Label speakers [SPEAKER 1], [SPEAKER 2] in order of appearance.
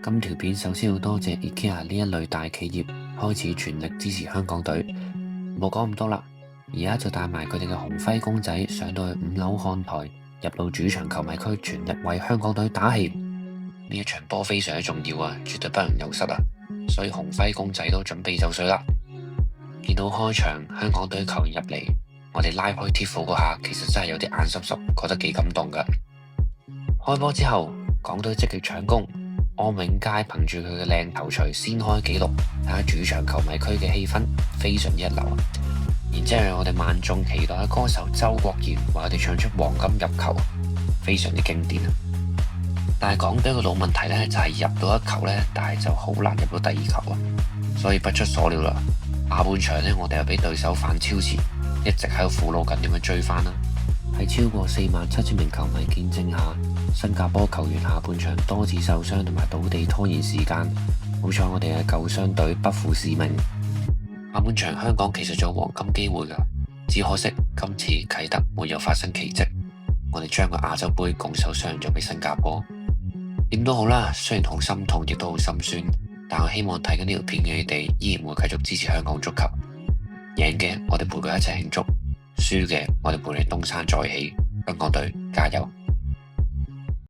[SPEAKER 1] 今條片首先要多謝 IKEA 呢一類大企業開始全力支持香港隊。冇講咁多啦，而家就帶埋佢哋嘅鴻輝公仔上到去5樓看台，入到主場球迷區，全力為香港隊打氣。呢一場波非常之重要啊，絕對不能有失啊！所以鴻輝公仔都準備就緒啦。見到開場香港隊球員入嚟，我哋拉開貼褲嗰下，其實真係有啲眼濕濕，覺得幾感動噶。開波之後，港隊積極搶攻，柯永佳憑住佢嘅靚頭槌先開紀錄，睇下主場球迷區嘅氣氛非常之一流啊！然之後我哋萬眾期待嘅歌手周國賢為我哋唱出黃金入球，非常之經典啊！但係港隊嘅老問題呢，就係入到一球呢，但係就好難入到第二球啊！所以不出所料啦，下半場呢，我哋又俾對手反超前，一直喺度苦惱緊點樣追翻啦。喺超過47000名球迷見證下，新加坡球員下半場多次受傷同埋倒地拖延時間，好彩我哋嘅救傷隊不負使命。下半場香港其實仲有黃金機會噶，只可惜今次啟德沒有發生奇蹟，我哋將個亞洲杯拱手相讓咗俾新加坡。點都好啦，雖然好心痛，亦都好心酸，但我希望睇緊呢條片嘅你哋依然會繼續支持香港足球。贏嘅我哋陪佢一齊慶祝，輸嘅我哋陪你東山再起。香港隊加油！